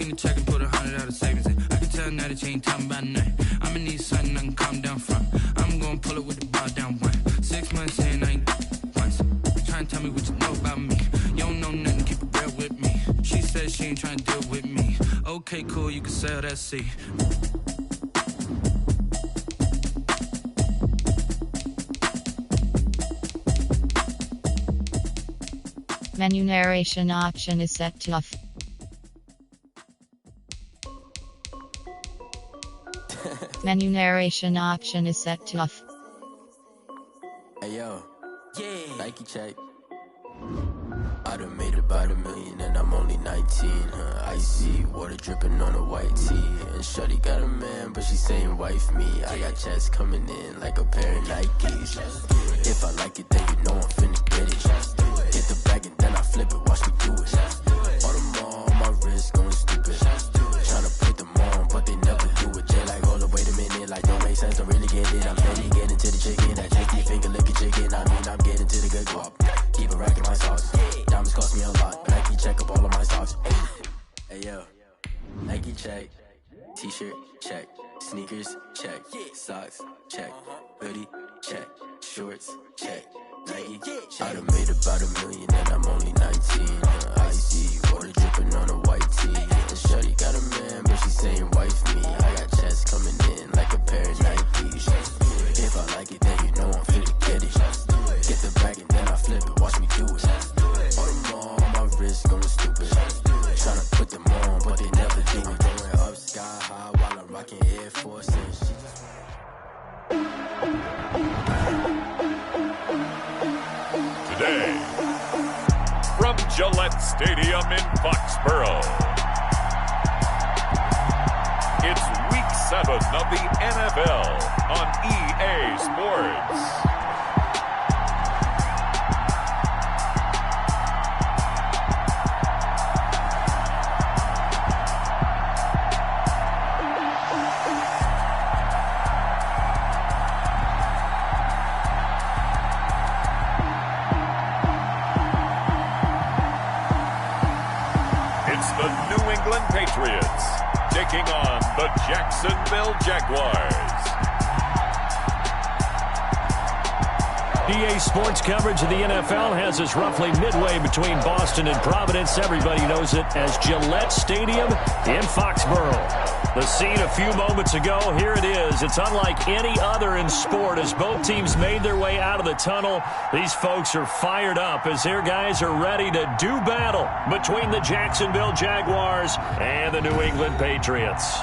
Walk in the check and put $100 out savings in. I can tell now that you ain't talking about nothing. I'ma need something I can calm down from. I'm gonna pull it with the bar down one. 6 months in, I ain't once. Try and tell me what you know about me. You don't know nothing, keep it real with me. She said she ain't trying to deal with me. Okay, cool, you can sell that seat. Menu narration option is set to off. Menu narration option is set to off. Hey yo, yeah. Nike check. I done made about $1 million and I'm only 19. Icy water dripping on a white tee. And shorty got a man, but she saying wife me. I got checks coming in like a pair of Nikes. If I like it, then you know I'm finna get it. Hit the bag and then I flip it, watch me do it. All them on my wrist going stupid. Tryna put them on, but they never do it. They like, hold up, wait a minute, like don't make sense, I really get it. I'm steady getting to the chicken, that chicken finger licking chicken. I mean, I'm getting to the good guap. Keep a rack in my sauce. Diamonds cost me a lot, but Nike check up all of my stocks. Hey yo, Nike check. T-shirt check. Sneakers check. Socks check. Hoodie check. Shorts check. Nike I done made about $1 million and I'm only 19. Icy water dripping on a white tee. And shorty got a man, but she saying wife me. I got checks coming in like a pair of Nikes. If I like it, then you know I'm finna get it. Get the bag and then I flip it, watch me do it. All them on my wrist going stupid. Tryna put them on, but they never do it. Going up sky high while I'm rocking Air Forces. Today, from Gillette Stadium in Foxborough, it's Week 7 of the NFL on EA Sports. Patriots taking on the Jacksonville Jaguars. EA Sports coverage of the NFL has us roughly midway between Boston and Providence. Everybody knows it as Gillette Stadium in Foxborough. The scene a few moments ago, here it is. It's unlike any other in sport as both teams made their way out of the tunnel. These folks are fired up as their guys are ready to do battle between the Jacksonville Jaguars and the New England Patriots.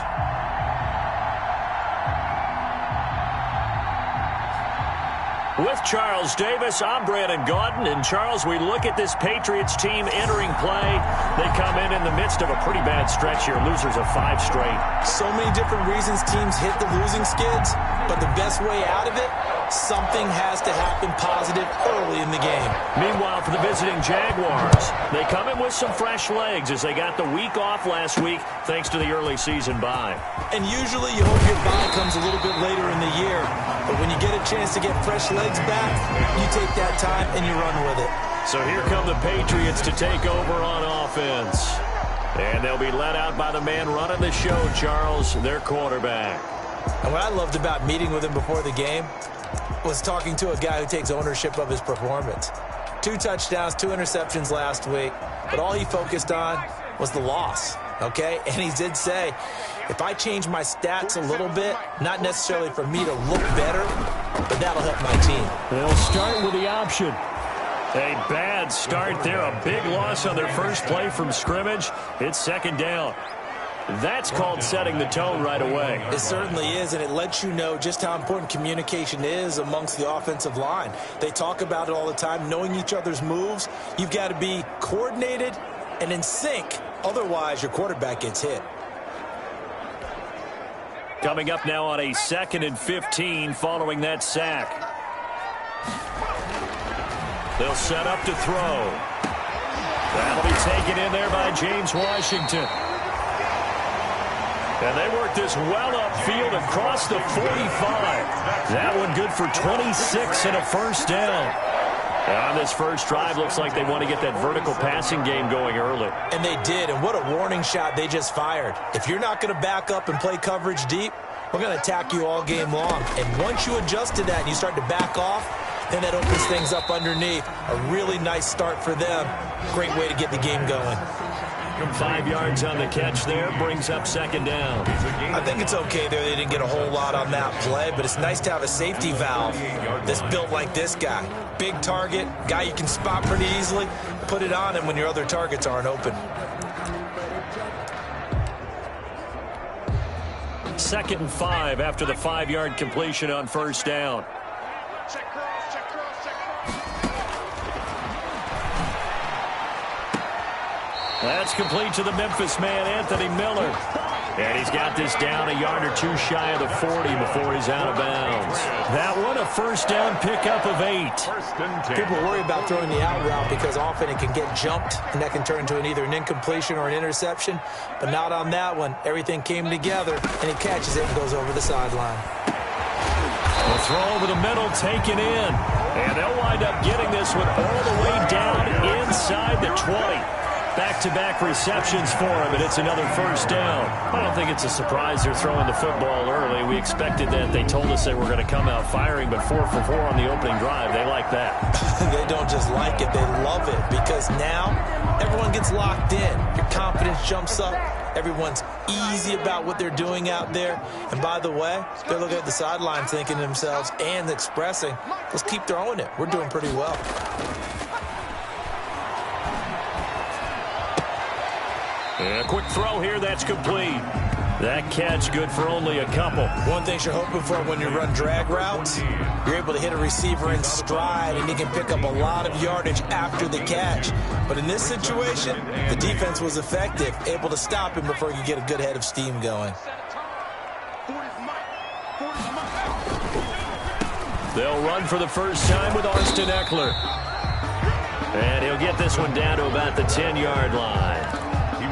With Charles Davis, I'm Brandon Gaudin. And, Charles, we look at this Patriots team entering play. They come in the midst of a pretty bad stretch here, losers of 5 straight. So many different reasons teams hit the losing skids, but the best way out of it, something has to happen positive early in the game. Meanwhile, for the visiting Jaguars, they come in with some fresh legs as they got the week off last week thanks to the early season bye. And usually you hope your bye comes a little bit later in the year, but when you get a chance to get fresh legs back, you take that time and you run with it. So here come the Patriots to take over on offense. And they'll be led out by the man running the show, Charles, their quarterback. And what I loved about meeting with him before the game was talking to a guy who takes ownership of his performance. 2 touchdowns, 2 interceptions last week, but all he focused on was the loss, okay? And he did say, if I change my stats a little bit, not necessarily for me to look better, but that'll help my team. They'll start with the option. A bad start there, a big loss on their first play from scrimmage. It's second down. That's called setting the tone right away. It certainly is, and it lets you know just how important communication is amongst the offensive line. They talk about it all the time, knowing each other's moves. You've got to be coordinated and in sync. Otherwise, your quarterback gets hit. Coming up now on a 2nd and 15 following that sack. They'll set up to throw. That'll be taken in there by James Washington. And they work this well upfield across the 45. That one good for 26 and a first down. On this first drive, looks like they want to get that vertical passing game going early. And they did, and what a warning shot they just fired. If you're not going to back up and play coverage deep, we're going to attack you all game long. And once you adjust to that and you start to back off, then that opens things up underneath. A really nice start for them. Great way to get the game going. 5 yards on the catch there, brings up second down. I think it's okay there. They didn't get a whole lot on that play, but it's nice to have a safety valve that's built like this guy. Big target, guy you can spot pretty easily. Put it on him when your other targets aren't open. Second and 5 after the 5-yard completion on first down. That's complete to the Memphis man, Anthony Miller. And he's got this down a yard or two shy of the 40 before he's out of bounds. That one, a first down pickup of 8. People worry about throwing the out route because often it can get jumped, and that can turn into either an incompletion or an interception. But not on that one. Everything came together, and he catches it and goes over the sideline. The throw over the middle, taken in. And they'll wind up getting this one all the way down inside the 20. Back-to-back receptions for him, and it's another first down. I don't think it's a surprise they're throwing the football early. We expected that. They told us they were going to come out firing, but 4 for 4 on the opening drive. They like that. They don't just like it, they love it, because now everyone gets locked in. Your confidence jumps up. Everyone's easy about what they're doing out there. And by the way, they're looking at the sideline thinking to themselves and expressing, let's keep throwing it. We're doing pretty well. And a quick throw here, that's complete. That catch good for only a couple. One thing you're hoping for when you run drag routes, you're able to hit a receiver in stride, and he can pick up a lot of yardage after the catch. But in this situation, the defense was effective, able to stop him before he could get a good head of steam going. They'll run for the first time with Austin Eckler. And he'll get this one down to about the 10-yard line.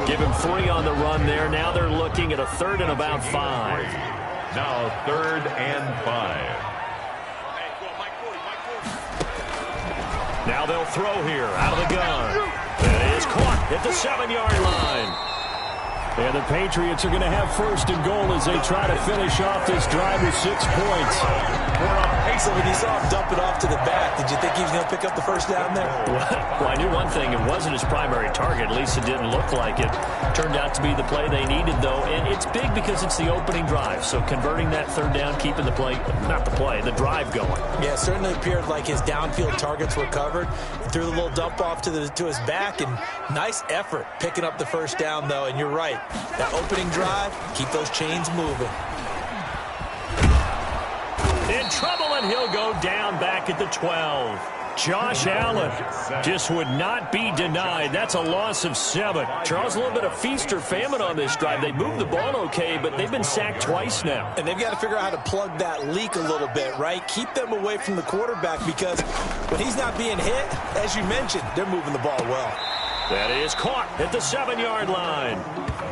Give him 3 on the run there. Now they're looking at a 3rd and about 5. Now 3rd and 5. Now they'll throw here out of the gun. And it is caught at the 7-yard line. And the Patriots are going to have 1st and goal as they try to finish off this drive with 6 points. So when you saw him dump it off to the back, did you think he was going to pick up the first down there? Well, I knew one thing. It wasn't his primary target. At least it didn't look like it. Turned out to be the play they needed, though. And it's big because it's the opening drive. So converting that 3rd down, keeping the play, not the play, the drive going. Yeah, it certainly appeared like his downfield targets were covered. He threw the little dump off to his back, and nice effort picking up the first down, though. And you're right. That opening drive, keep those chains moving. In trouble, and he'll go down back at the 12. Josh Allen just would not be denied. That's a loss of 7. Charles, a little bit of feast or famine on this drive. They moved the ball okay, but they've been sacked twice now. And they've got to figure out how to plug that leak a little bit, right? Keep them away from the quarterback, because when he's not being hit, as you mentioned, they're moving the ball well. That is caught at the 7-yard line.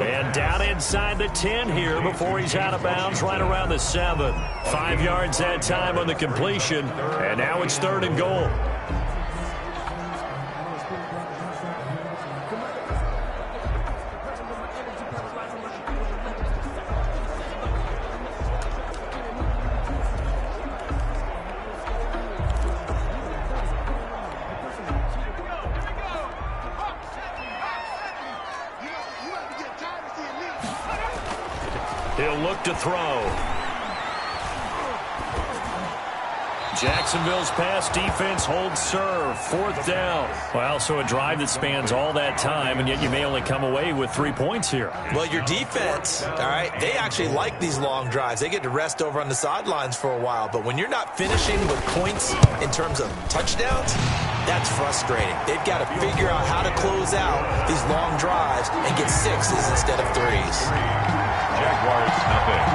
And down inside the 10 here before he's out of bounds, right around the 7. 5 yards that time on the completion. And now it's 3rd and goal. He'll look to throw. Jacksonville's pass defense holds serve. 4th down. Well, so a drive that spans all that time, and yet you may only come away with 3 points here. Well, your defense, all right, they actually like these long drives. They get to rest over on the sidelines for a while. But when you're not finishing with points in terms of touchdowns, that's frustrating. They've got to figure out how to close out these long drives and get 6s instead of 3s. Jaguars, nothing.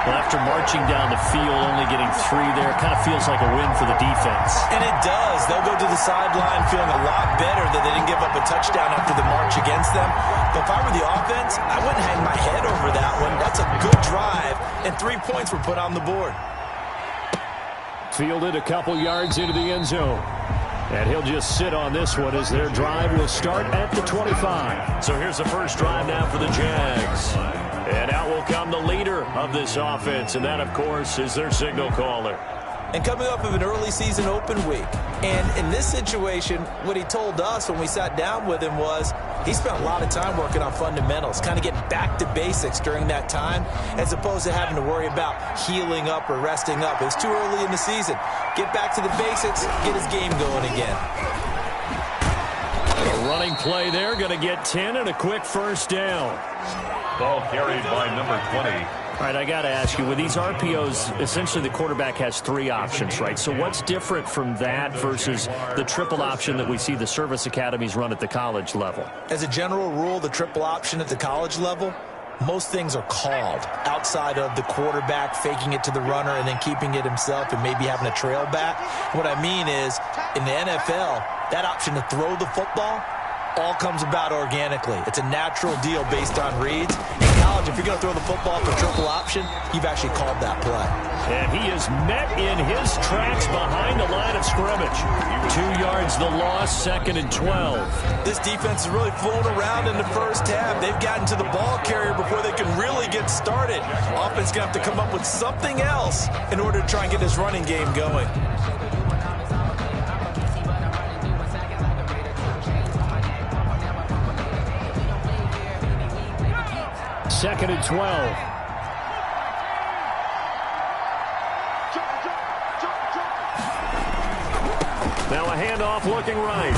Well, after marching down the field, only getting 3 there, it kind of feels like a win for the defense. And it does. They'll go to the sideline feeling a lot better that they didn't give up a touchdown after the march against them. But if I were the offense, I wouldn't hang my head over that one. That's a good drive, and 3 points were put on the board. Fielded a couple yards into the end zone. And he'll just sit on this one as their drive will start at the 25. So here's the first drive now for the Jags. And out will come the leader of this offense, and that, of course, is their signal caller. And coming off of an early season open week. And in this situation, what he told us when we sat down with him was he spent a lot of time working on fundamentals, kind of getting back to basics during that time, as opposed to having to worry about healing up or resting up. It was too early in the season. Get back to the basics, get his game going again. A running play there, going to get 10 and a quick first down. Ball carried by number 20. All right, I got to ask you, with these RPOs, essentially the quarterback has 3 options, right? So what's different from that versus the triple option that we see the service academies run at the college level? As a general rule, the triple option at the college level, most things are called outside of the quarterback faking it to the runner and then keeping it himself and maybe having a trail back. What I mean is, in the NFL, that option to throw the football all comes about organically. It's a natural deal based on reads. In college, if you're going to throw the football for triple option, you've actually called that play. And he is met in his tracks behind the line of scrimmage. 2 yards the loss, 2nd and 12. This defense is really flown around in the first half. They've gotten to the ball carrier before they can really get started. Offense going to have to come up with something else in order to try and get this running game going. Second and 12. Now a handoff looking right.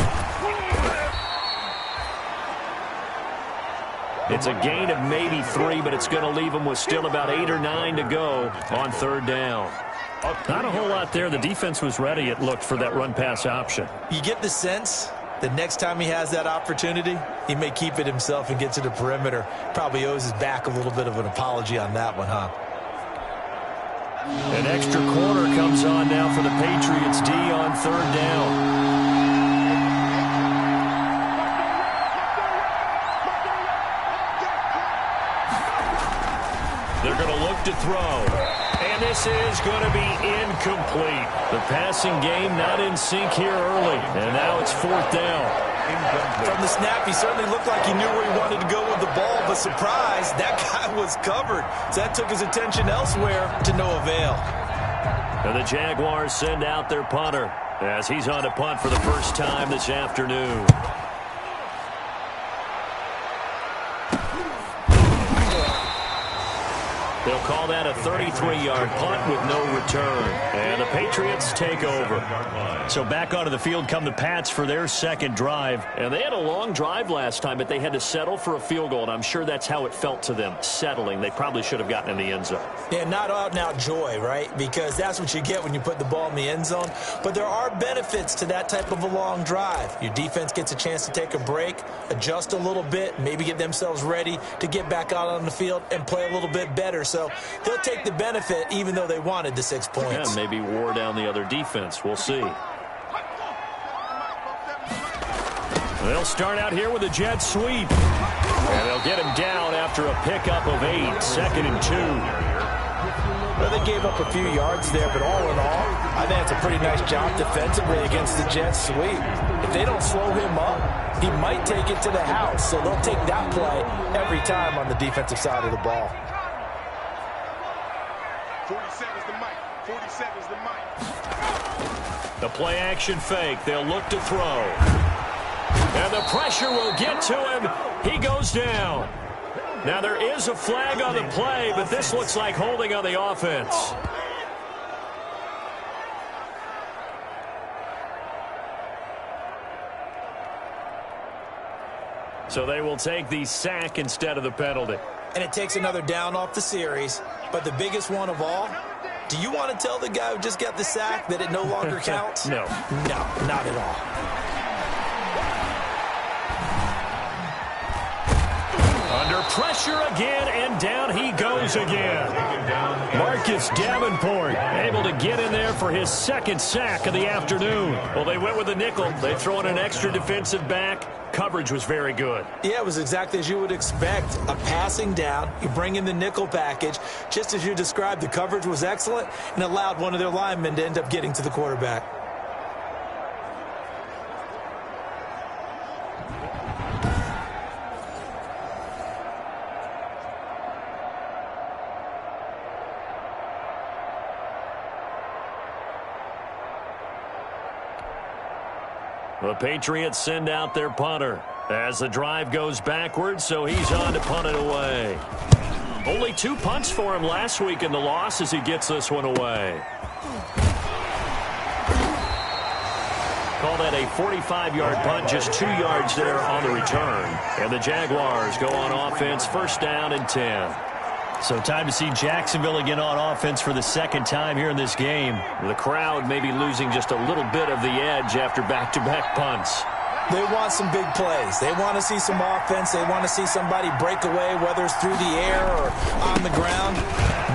It's a gain of maybe 3, but it's going to leave them with still about 8 or 9 to go on 3rd down. Not a whole lot there. The defense was ready, it looked, for that run-pass option. You get the sense the next time he has that opportunity, he may keep it himself and get to the perimeter. Probably owes his back a little bit of an apology on that one, huh? An extra corner comes on now for the Patriots D on 3rd down. They're going to look to throw. And this is going to be incomplete. The passing game not in sync here early. And now it's 4th down. From the snap, he certainly looked like he knew where he wanted to go with the ball, but surprise, that guy was covered. So that took his attention elsewhere to no avail. And the Jaguars send out their punter as he's on to punt for the first time this afternoon. They'll call that a 33-yard punt with no return. And the Patriots take over. So back onto the field come the Pats for their second drive. And they had a long drive last time, but they had to settle for a field goal. And I'm sure that's how it felt to them, settling. They probably should have gotten in the end zone. Yeah, not out-and-out joy, right? Because that's what you get when you put the ball in the end zone. But there are benefits to that type of a long drive. Your defense gets a chance to take a break, adjust a little bit, maybe get themselves ready to get back out on the field and play a little bit better. So they'll take the benefit even though they wanted the 6 points. Yeah, maybe wore down the other defense. We'll see. They'll start out here with a jet sweep. And they'll get him down after a pickup of 8, 2nd and 2. Well, they gave up a few yards there, but all in all, I think it's a pretty nice job defensively against the jet sweep. If they don't slow him up, he might take it to the house. So they'll take that play every time on the defensive side of the ball. 47's the mic. 47's the mic. The play action fake. They'll look to throw. And the pressure will get to him. He goes down. Now there is a flag on the play, but this looks like holding on the offense. So they will take the sack instead of the penalty. And it takes another down off the series. But the biggest one of all, do you want to tell the guy who just got the sack that it no longer counts? No. No, not at all. Under pressure again, and down he goes again. Marcus Davenport able to get in there for his second sack of the afternoon. Well, they went with a nickel. They throw in an extra defensive back. Coverage was very good. Yeah, it was exactly as you would expect. A passing down, you bring in the nickel package. Just as you described, the coverage was excellent and allowed one of their linemen to end up getting to the quarterback. The Patriots send out their punter as the drive goes backwards, so he's on to punt it away. Only 2 punts for him last week in the loss as he gets this one away. Call that a 45-yard punt, just 2 yards there on the return. And the Jaguars go on offense, first down and 10. So time to see Jacksonville again on offense for the second time here in this game. The crowd may be losing just a little bit of the edge after back-to-back punts. They want some big plays. They want to see some offense. They want to see somebody break away, whether it's through the air or on the ground.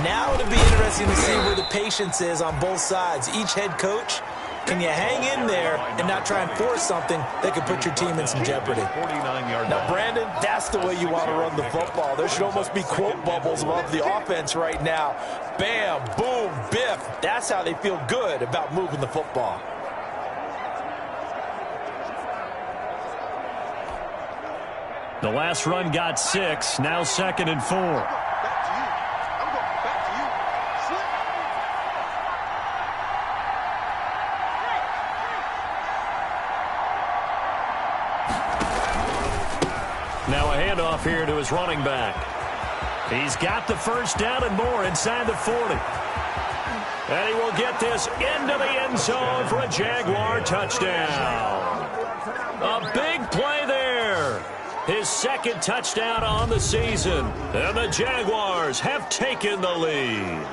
Now it'll be interesting to see where the patience is on both sides. Each head coach, can you hang in there and not try and force something that could put your team in some jeopardy? Now, Brandon, that's the way you want to run the football. There should almost be quote bubbles above the offense right now. Bam, boom, biff. That's how they feel good about moving the football. The last run got 6, now 2nd and 4. Now a handoff here to his running back. He's got the first down and more inside the 40. And he will get this into the end zone for a Jaguar touchdown. A big play there. His second touchdown on the season. And the Jaguars have taken the lead.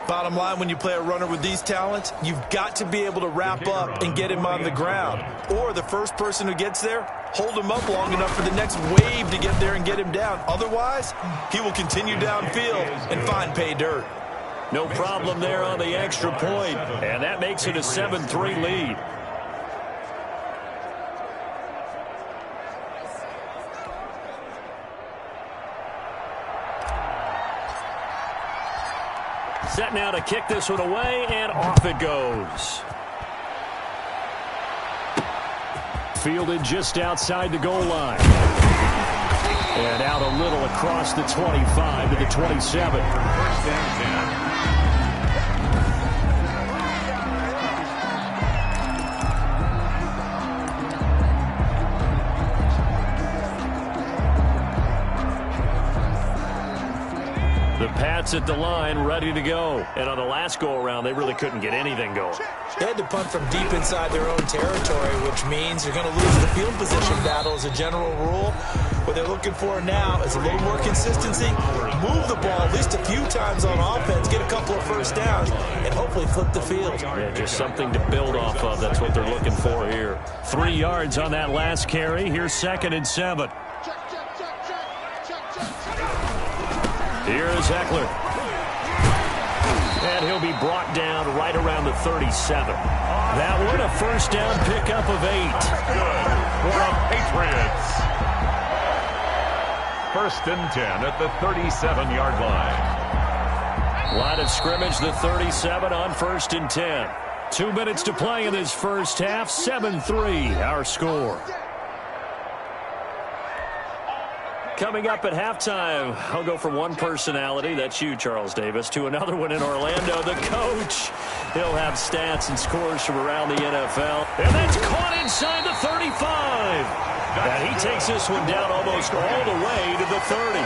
Bottom line, when you play a runner with these talents, you've got to be able to wrap up and get him on the ground. Or the first person who gets there, hold him up long enough for the next wave to get there and get him down. Otherwise, he will continue downfield and find pay dirt. No problem there on the extra point. And that makes it a 7-3 lead. Set now to kick this one away, and off it goes. Fielded just outside the goal line. And out a little across the 25 to the 27. First down, 10. The Pats at the line, ready to go. And on the last go-around, they really couldn't get anything going. They had to punt from deep inside their own territory, which means they're going to lose the field position battle as a general rule. What they're looking for now is a little more consistency, move the ball at least a few times on offense, get a couple of first downs, and hopefully flip the field. Yeah, just something to build off of. That's what they're looking for here. 3 yards on that last carry. Here's 2nd and 7. Here's Eckler. And he'll be brought down right around the 37. That one a first down pickup of 8. Good for the Patriots. First and 10 at the 37-yard line. Line of scrimmage, the 37 on first and 10. 2 minutes to play in this first half. 7-3 our score. Coming up at halftime, I'll go from one personality, that's you, Charles Davis, to another one in Orlando, the coach. He'll have stats and scores from around the NFL. And that's caught inside the 35. And he takes this one down almost all the way to the 30.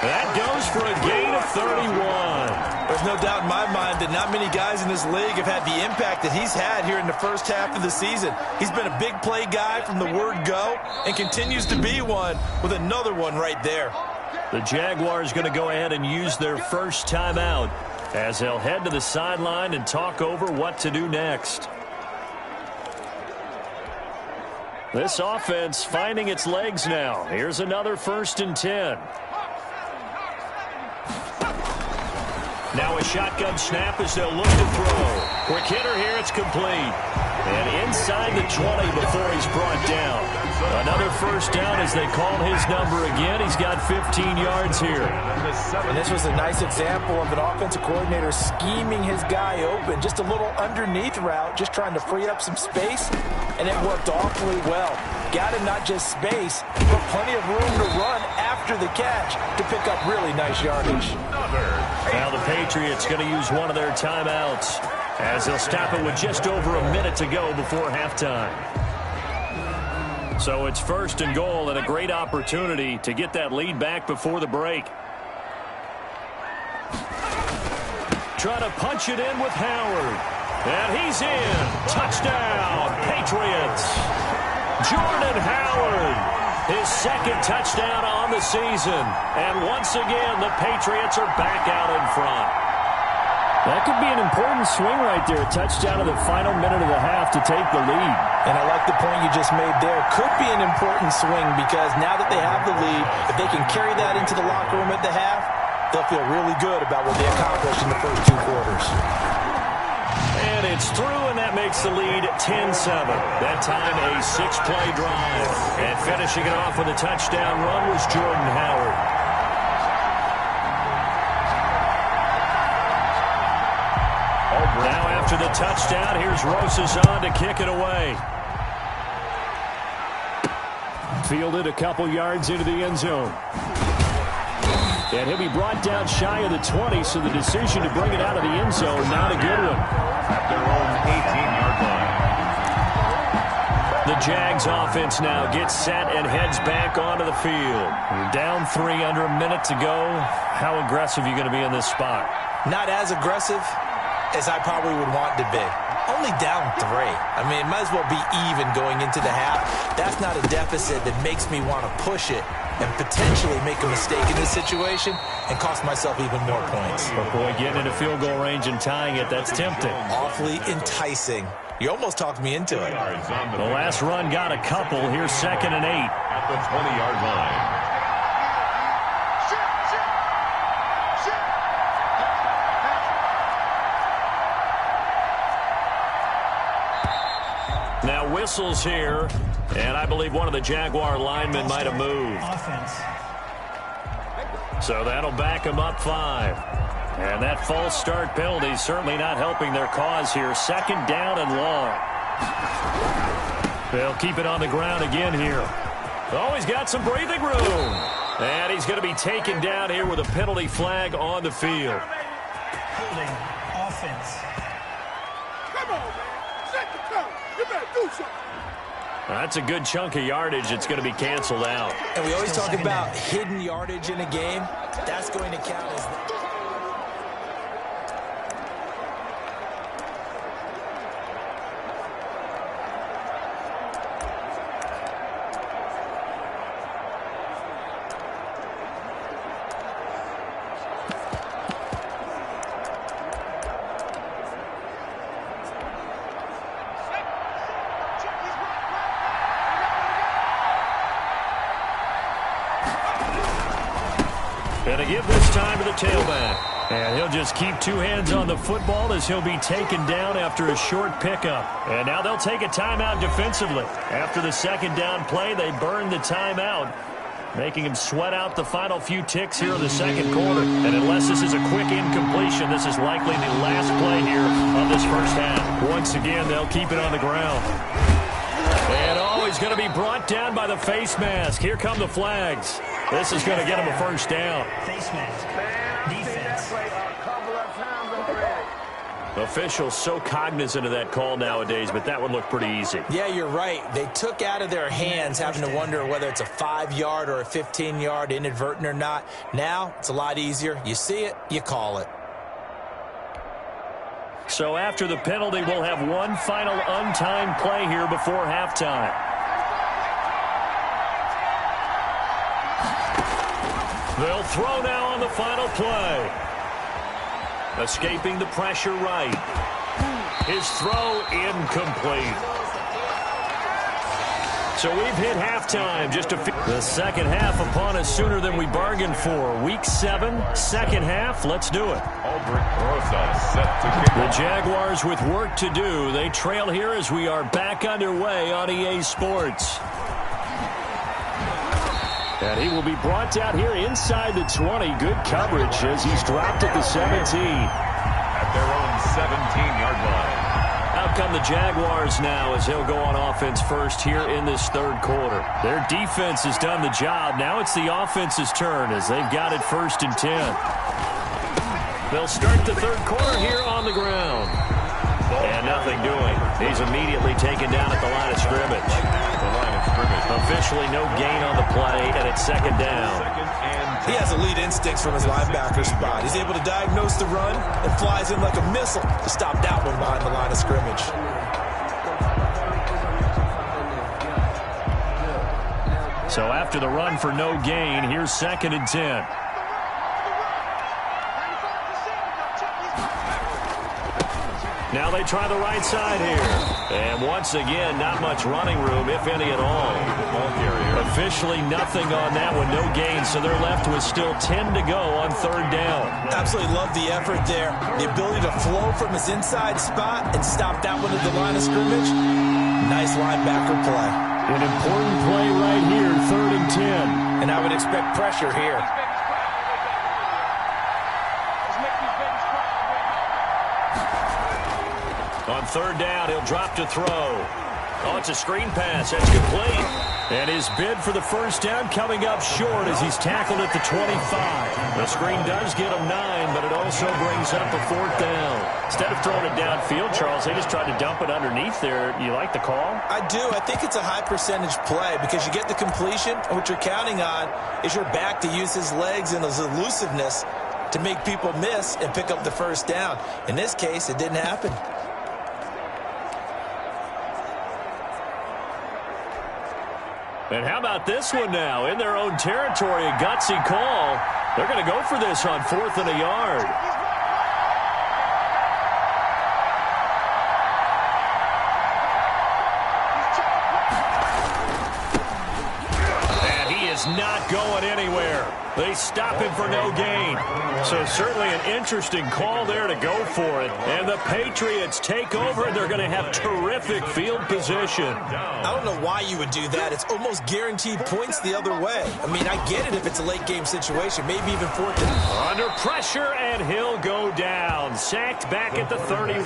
That goes for a gain of 31. There's no doubt in my mind that not many guys in this league have had the impact that he's had here in the first half of the season. He's been a big play guy from the word go and continues to be one with another one right there. The Jaguars going to go ahead and use their first timeout as they'll head to the sideline and talk over what to do next. This offense finding its legs now. Here's another 1st and 10. Now a shotgun snap as they'll look to throw. Quick hitter here, it's complete. And inside the 20 before he's brought down. Another 1st down as they call his number again. He's got 15 yards here. And this was a nice example of an offensive coordinator scheming his guy open. Just a little underneath route, just trying to free up some space. And it worked awfully well. Got him not just space, but plenty of room to run after the catch to pick up really nice yardage. Now the Patriots going to use one of their timeouts as they'll stop it with just over a minute to go before halftime. So it's 1st and goal and a great opportunity to get that lead back before the break. Trying to punch it in with Howard. And he's in. Touchdown, Patriots. Jordan Howard, his 2nd touchdown on the season. And once again, the Patriots are back out in front. That could be an important swing right there. A touchdown in the final minute of the half to take the lead. And I like the point you just made there. Could be an important swing because now that they have the lead, if they can carry that into the locker room at the half, they'll feel really good about what they accomplished in the first 2 quarters. And it's through, and that makes the lead 10-7. That time a 6-play drive. And finishing it off with a touchdown run was Jordan Howard. Now after the touchdown, here's Rosas on to kick it away. Fielded a couple yards into the end zone. And he'll be brought down shy of the 20, so the decision to bring it out of the end zone, not a good one. At their own 18-yard line. The Jags offense now gets set and heads back onto the field. Down 3 under a minute to go. How aggressive are you going to be in this spot? Not as aggressive as I probably would want to be. Only down 3. I mean, it might as well be even going into the half. That's not a deficit that makes me want to push it and potentially make a mistake in this situation and cost myself even more points. But boy, getting into field goal range and tying it, that's tempting. Awfully enticing. You almost talked me into it. The last run got a couple. Here's 2nd and 8. At the 20-yard line. Now whistles here, and I believe one of the Jaguar linemen might have moved. So that'll back them up 5. And that false start penalty is certainly not helping their cause here. 2nd down and long. They'll keep it on the ground again here. Oh, he's got some breathing room. And he's going to be taken down here with a penalty flag on the field. Holding offense. Come on, man. Set the tone. You better do something. That's a good chunk of yardage. It's going to be canceled out. And we always talk about hidden yardage in a game. That's going to count as... And to give this time to the tailback. And he'll just keep 2 hands on the football as he'll be taken down after a short pickup. And now they'll take a timeout defensively. After the 2nd down play, they burn the timeout, making him sweat out the final few ticks here in the 2nd quarter. And unless this is a quick incompletion, this is likely the last play here of this first half. Once again, they'll keep it on the ground. And he's going to be brought down by the face mask. Here come the flags. This is going to get him a first down. Face mask. Defense. Officials so cognizant of that call nowadays, but that would look pretty easy. Yeah, you're right. They took out of their hands having to wonder whether it's a 5-yard or a 15-yard inadvertent or not. Now, it's a lot easier. You see it, you call it. So after the penalty, we'll have one final untimed play here before halftime. They'll throw now on the final play. Escaping the pressure right. His throw incomplete. So we've hit halftime. The second half upon us sooner than we bargained for. Week 7, second half. Let's do it. The Jaguars with work to do. They trail here as we are back underway on EA Sports. And he will be brought down here inside the 20. Good coverage as he's dropped at the 17. At their own 17-yard line. Out come the Jaguars now as he'll go on offense first here in this third quarter. Their defense has done the job. Now it's the offense's turn as they've got it 1st and 10. They'll start the third quarter here on the ground. And nothing doing. He's immediately taken down at the line of scrimmage. Officially no gain on the play, and it's second down. He has elite instincts from his linebacker spot. He's able to diagnose the run and flies in like a missile to stop that one behind the line of scrimmage. So after the run for no gain, here's 2nd and 10. Now they try the right side here. And once again, not much running room, if any at all. Officially nothing on that one, no gain, so they're left with still 10 to go on 3rd down. Absolutely love the effort there. The ability to flow from his inside spot and stop that one at the line of scrimmage. Nice linebacker play. An important play right here, 3rd and 10. And I would expect pressure here. On 3rd down, he'll drop to throw. Oh, it's a screen pass. That's complete. And his bid for the 1st down coming up short as he's tackled at the 25. The screen does get him 9, but it also brings up a 4th down. Instead of throwing it downfield, Charles, they just tried to dump it underneath there. You like the call? I do. I think it's a high percentage play because you get the completion, and what you're counting on is your back to use his legs and his elusiveness to make people miss and pick up the 1st down. In this case, it didn't happen. And how about this one now? In their own territory, a gutsy call. They're going to go for this on 4th and a yard. And he is not going anywhere. They stop him for no gain. So certainly an interesting call there to go for it. And the Patriots take over, and they're going to have terrific field position. I don't know why you would do that. It's almost guaranteed points the other way. I mean, I get it if it's a late game situation, maybe even 4th and... Under pressure, and he'll go down. Sacked back at the 31.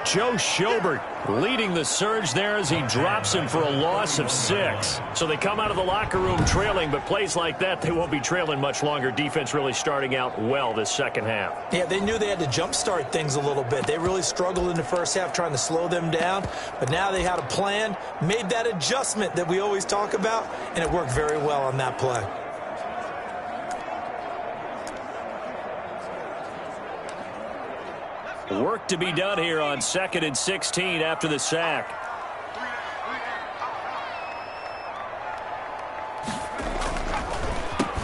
Joe Schobert leading the surge there as he drops him for a loss of 6. So they come out of the locker room trailing, but plays like that, they won't be trailing much longer. Defense really starting out well this second half. Yeah, they knew they had to jumpstart things a little bit. They really struggled in the first half trying to slow them down, but now they had a plan, made that adjustment that we always talk about, and it worked very well on that play. Work to be done here on 2nd and 16 after the sack.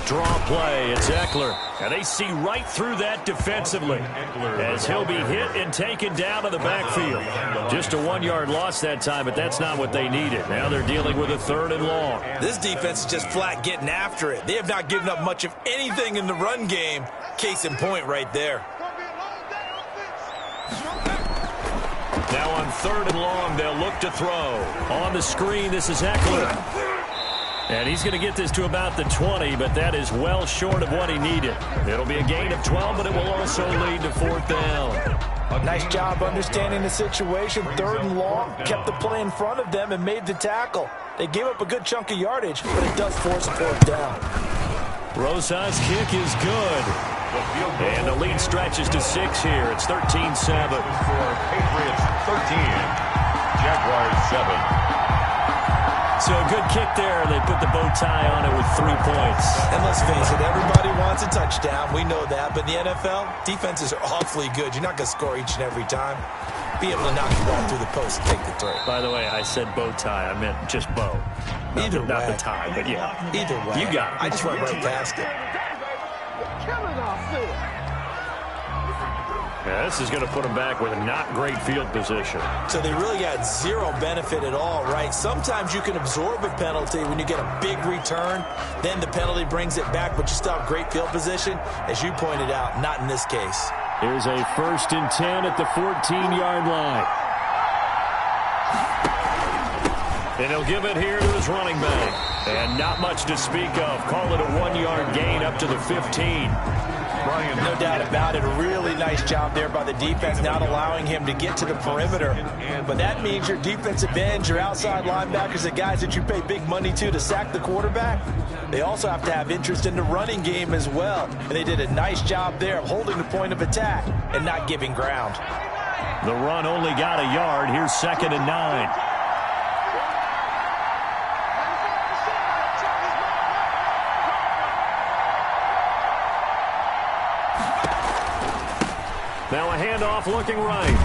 Draw play, it's Eckler. And they see right through that defensively as he'll be hit and taken down to the backfield. Just a 1-yard loss that time, but that's not what they needed. Now they're dealing with a 3rd and long. This defense is just flat getting after it. They have not given up much of anything in the run game. Case in point right there. Now on 3rd and long, they'll look to throw. On the screen, this is Eckler. And he's going to get this to about the 20, but that is well short of what he needed. It'll be a gain of 12, but it will also lead to 4th down. Nice job understanding the situation. 3rd and long, kept the play in front of them and made the tackle. They gave up a good chunk of yardage, but it does force a 4th down. Rosas' kick is good. And the lead stretches to 6 here. It's 13-7. Patriots 13, Jaguars 7. So a good kick there. They put the bow tie on it with 3 points. And let's face it, everybody wants a touchdown. We know that. But in the NFL, defenses are awfully good. You're not going to score each and every time. Be able to knock the ball through the post and take the throw. By the way, I said bow tie. I meant just bow. Either way. Not the tie, but yeah. Either way. You got it. I just went right past it. Killing our field. Yeah, this is going to put them back with a not great field position. So they really got zero benefit at all, right? Sometimes you can absorb a penalty when you get a big return. Then the penalty brings it back, but you still have great field position. As you pointed out, not in this case. Here's a 1st and 10 at the 14-yard line. And he'll give it here to his running back. And not much to speak of. Call it a 1-yard gain up to the 15. No doubt about it. A really nice job there by the defense, not allowing him to get to the perimeter. But that means your defensive ends, your outside linebackers, the guys that you pay big money to sack the quarterback, they also have to have interest in the running game as well. And they did a nice job there of holding the point of attack and not giving ground. The run only got a yard. Here's 2nd and 9. Now a handoff looking right.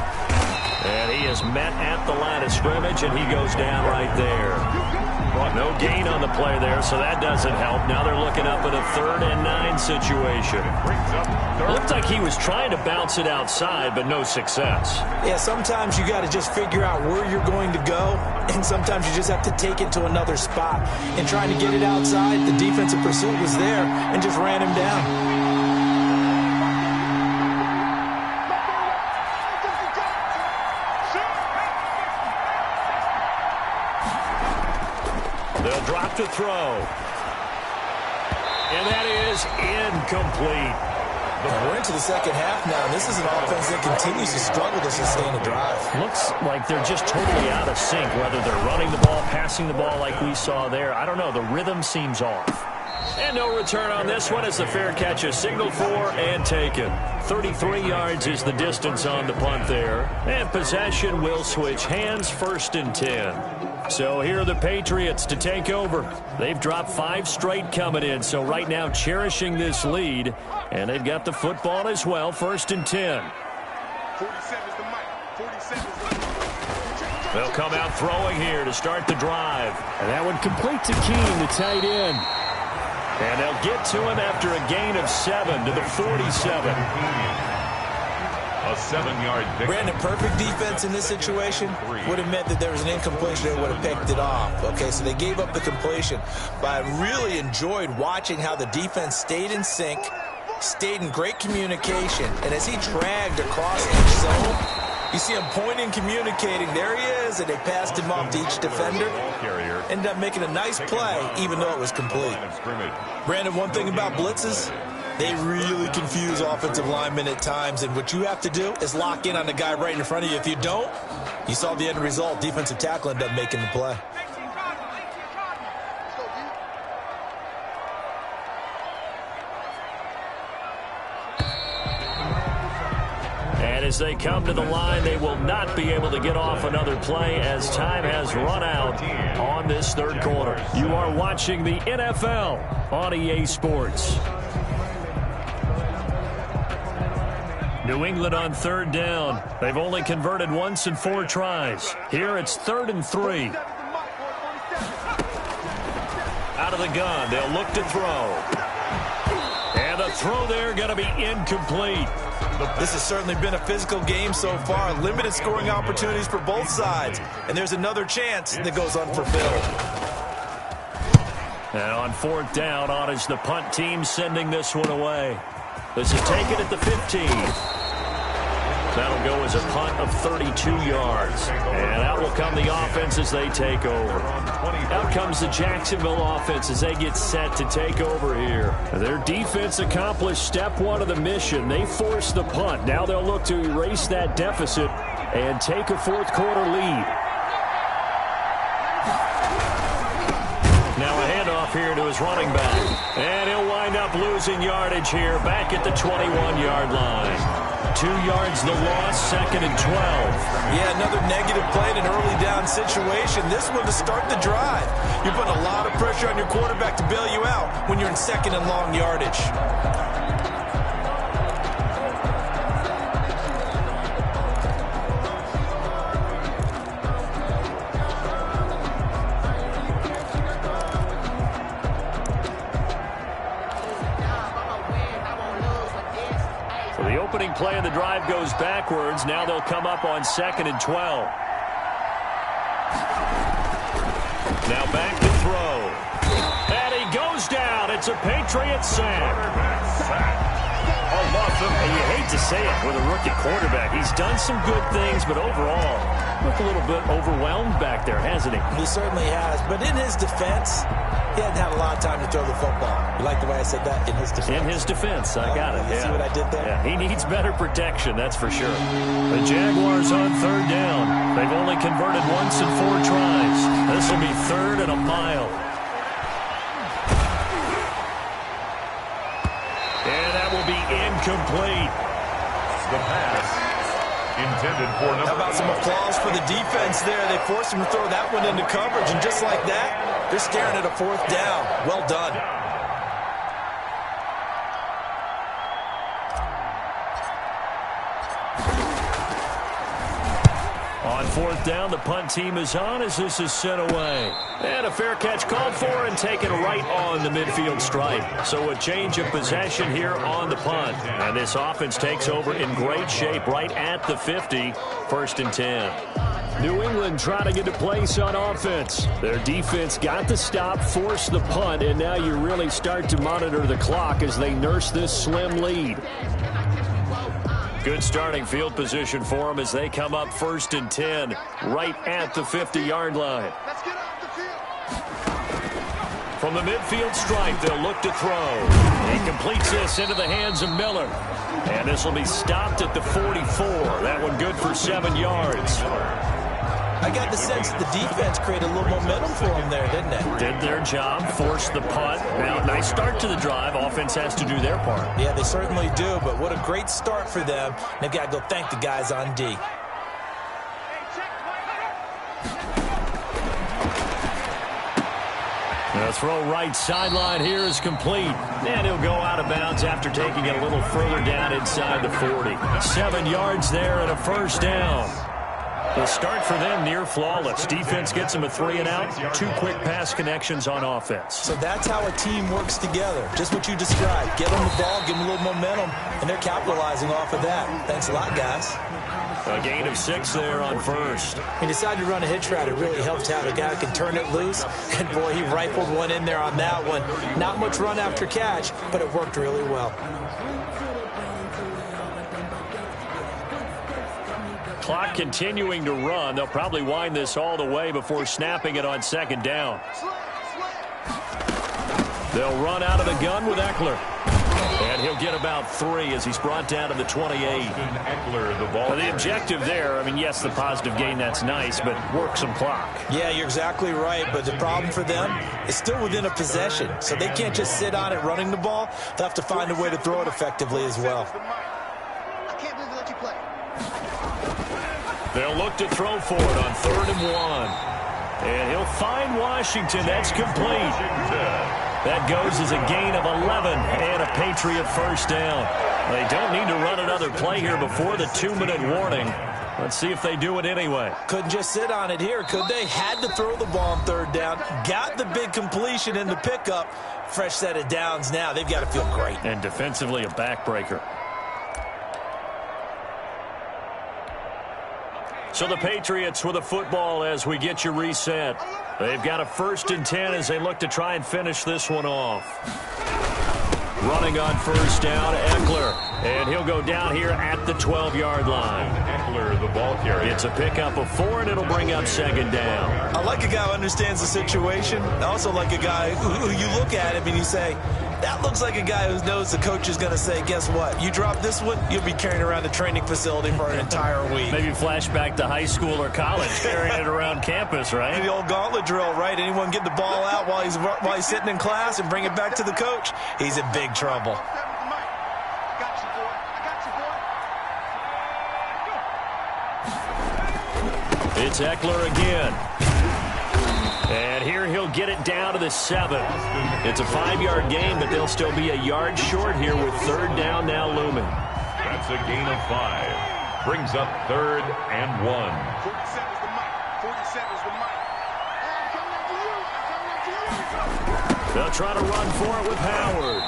And he is met at the line of scrimmage, and he goes down right there. Well, no gain on the play there, so that doesn't help. Now they're looking up at a 3rd and 9 situation. It looked like he was trying to bounce it outside, but no success. Yeah, sometimes you got to just figure out where you're going to go, and sometimes you just have to take it to another spot. And trying to get it outside, the defensive pursuit was there and just ran him down. They'll drop to throw. And that is incomplete. We're into the second half now, and this is an offense that continues to struggle to sustain a drive. Looks like they're just totally out of sync, whether they're running the ball, passing the ball like we saw there. I don't know. The rhythm seems off. And no return on this one as the fair catch is signaled for and taken. 33 yards is the distance on the punt there. And possession will switch hands, 1st and 10. So here are the Patriots to take over. They've dropped 5 straight coming in, so right now cherishing this lead. And they've got the football as well, 1st and 10. 47 is the mic. 47 is the mic. They'll come out throwing here to start the drive. And that one complete to Keene, the tight end. And they'll get to him after a gain of 7 to the 47. A 7-yard pick. Brandon, perfect defense in this situation would have meant that there was an incompletion and would have picked it off. Okay, so they gave up the completion. But I really enjoyed watching how the defense stayed in sync, stayed in great communication, and as he dragged across each zone, you see him pointing, communicating. There he is, and they passed him off to each defender. Ended up making a nice play, even though it was complete. Brandon, one thing about blitzes, they really confuse offensive linemen at times, and what you have to do is lock in on the guy right in front of you. If you don't, you saw the end result. Defensive tackle ended up making the play. And as they come to the line, they will not be able to get off another play as time has run out on this 3rd quarter. You are watching the NFL on EA Sports. New England on 3rd down. They've only converted once in 4 tries. Here it's 3rd and 3. Out of the gun, they'll look to throw. And the throw there going to be incomplete. This has certainly been a physical game so far. Limited scoring opportunities for both sides. And there's another chance that goes unfulfilled. And on 4th down, on is the punt team sending this one away. This is taken at the 15. That'll go as a punt of 32 yards. And out will come the offense as they take over. Out comes the Jacksonville offense as they get set to take over here. Their defense accomplished step 1 of the mission. They forced the punt. Now they'll look to erase that deficit and take a 4th quarter lead. Now a handoff here to his running back. And he'll wind up losing yardage here back at the 21-yard line. 2 yards the loss, 2nd and 12. Yeah, another negative play in an early down situation. This one to start the drive. You're putting a lot of pressure on your quarterback to bail you out when you're in 2nd and long yardage. play of the drive goes backwards. Now they'll come up on 2nd and 12. Now back to throw. And he goes down. It's a Patriots sack. And you hate to say it with a rookie quarterback. He's done some good things, but overall, looked a little bit overwhelmed back there, hasn't he? He certainly has. But in his defense, he hadn't had a lot of time to throw the football. You like the way I said that? In his defense. In his defense. I got it. You see what I did there? Yeah, he needs better protection, that's for sure. The Jaguars on 3rd down. They've only converted once in 4 tries. This will be 3rd and a mile. And that will be incomplete. The pass intended for number. How about some applause for the defense there? They forced him to throw that one into coverage, and just like that, they're staring at a 4th down. Well done. On 4th down, the punt team is on as this is sent away. And a fair catch called for and taken right on the midfield stripe. So a change of possession here on the punt. And this offense takes over in great shape right at the 50, 1st and 10. New England trying to get a place on offense. Their defense got the stop, forced the punt, and now you really start to monitor the clock as they nurse this slim lead. Good starting field position for them as they come up 1st and 10, right at the 50-yard line. Let's get off the field. From the midfield stripe, they'll look to throw. He completes this into the hands of Miller. And this will be stopped at the 44. That one good for 7 yards. I got the sense that the defense created a little momentum for them there, didn't it? Did their job, forced the punt. Now, nice start to the drive. Offense has to do their part. Yeah, they certainly do, but what a great start for them. They've got to go thank the guys on D. The throw right sideline here is complete. And he'll go out of bounds after taking it a little further down inside the 40. 7 yards there and a 1st down. The start for them near flawless. Defense gets them a 3 and out. 2 quick pass connections on offense. So that's how a team works together. Just what you described. Get them the ball, give them a little momentum, and they're capitalizing off of that. Thanks a lot, guys. A gain of 6 there on 1st. He decided to run a hitch route. It really helped to have a guy who can turn it loose. And, boy, he rifled one in there on that one. Not much run after catch, but it worked really well. Clock continuing to run. They'll probably wind this all the way before snapping it on 2nd down. They'll run out of the gun with Eckler. And he'll get about 3 as he's brought down to the 28. Eckler, the ball. The objective there, I mean, yes, the positive gain, that's nice, but work some clock. Yeah, you're exactly right, but the problem for them is still within a possession. So they can't just sit on it running the ball. They'll have to find a way to throw it effectively as well. I can't believe they let you play. They'll look to throw for it on 3rd and 1. And he'll find Washington. That's complete. That goes as a gain of 11 and a Patriot 1st down. They don't need to run another play here before the 2-minute warning. Let's see if they do it anyway. Couldn't just sit on it here, could they? Had to throw the ball on 3rd down. Got the big completion in the pickup. Fresh set of downs now. They've got to feel great. And defensively a backbreaker. So the Patriots with a football as we get you reset. They've got a 1st and 10 as they look to try and finish this one off. Running on 1st down, Eckler. And he'll go down here at the 12-yard line. Eckler, the ball carrier. It's a pickup of 4, and it'll bring up 2nd down. I like a guy who understands the situation. I also like a guy who you look at him and you say, that looks like a guy who knows the coach is going to say, guess what? You drop this one, you'll be carrying around the training facility for an entire week. Maybe flashback to high school or college, carrying it around campus, right? The old gauntlet drill, right? Anyone get the ball out while he's sitting in class and bring it back to the coach? He's in big trouble. It's Eckler again. And here he'll get it down to the 7. It's a 5-yard gain, but they'll still be a yard short here with 3rd down now looming. That's a gain of 5. Brings up 3rd and 1. 47 is the mic. 47 is the mic. I'm coming after you. I'm coming after you. They'll try to run for it with Howard.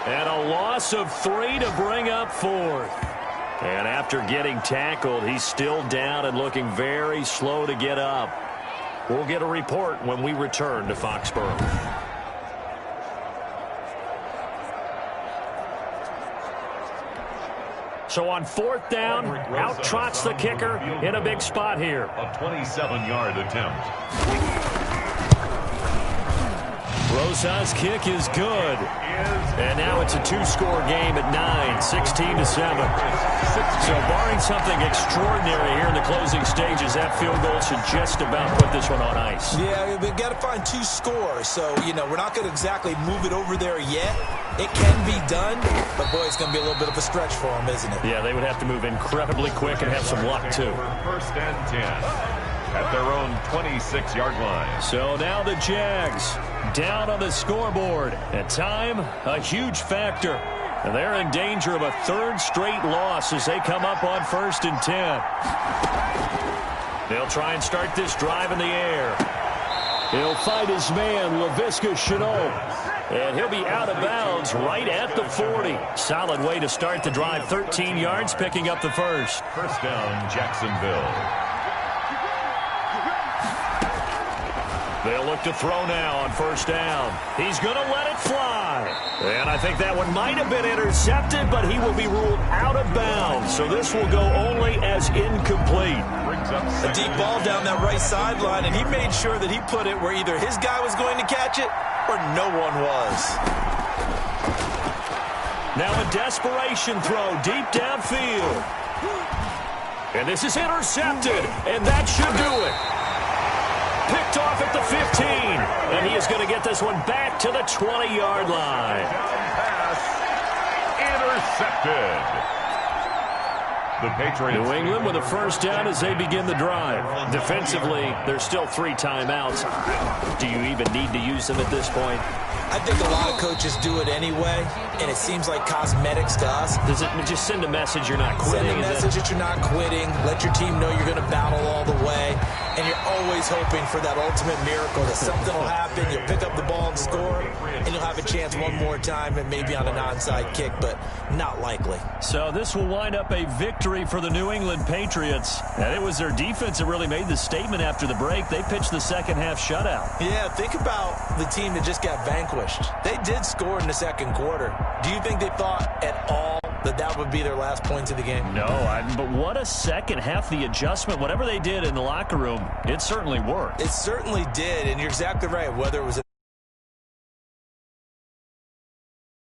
And a loss of 3 to bring up 4th. And after getting tackled, he's still down and looking very slow to get up. We'll get a report when we return to Foxborough. So on 4th down, out trots the kicker in a big spot here. A 27-yard attempt. Rosa's kick is good. And now it's a 2-score game at 9, 16-7. So barring something extraordinary here in the closing stages, that field goal should just about put this one on ice. Yeah, we've got to find 2 scores. So, we're not going to exactly move it over there yet. It can be done, but boy, it's going to be a little bit of a stretch for them, isn't it? Yeah, they would have to move incredibly quick and have some luck, too. 1st and 10 at their own 26-yard line. So now the Jags down on the scoreboard. At time, a huge factor. And they're in danger of a 3rd straight loss as they come up on 1st and 10. They'll try and start this drive in the air. He'll fight his man, Laviska Shenault. And he'll be out of bounds right at the 40. Solid way to start the drive. 13 yards, picking up the 1st. 1st down, Jacksonville. They'll look to throw now on 1st down. He's going to let it fly. And I think that one might have been intercepted, but he will be ruled out of bounds. So this will go only as incomplete. A deep ball down that right sideline, and he made sure that he put it where either his guy was going to catch it or no one was. Now a desperation throw deep downfield. And this is intercepted, and that should do it. Picked off at the 15, and he is going to get this one back to the 20-yard line. Pass intercepted. The Patriots. New England with a 1st down as they begin the drive. Defensively, there's still 3 timeouts. Do you even need to use them at this point? I think a lot of coaches do it anyway, and it seems like cosmetics to us. Does it just send a message you're not quitting? Send a message that you're not quitting. Let your team know you're going to battle all the way. And you're always hoping for that ultimate miracle that something will happen, you'll pick up the ball and score, and you'll have a chance one more time and maybe on an onside kick, but not likely. So this will wind up a victory for the New England Patriots. And it was their defense that really made the statement after the break. They pitched the second-half shutout. Yeah, think about the team that just got vanquished. They did score in the 2nd quarter. Do you think they thought at all that would be their last points of the game? No, but what a second half. The adjustment, whatever they did in the locker room, it certainly worked. It certainly did, and you're exactly right. Whether it was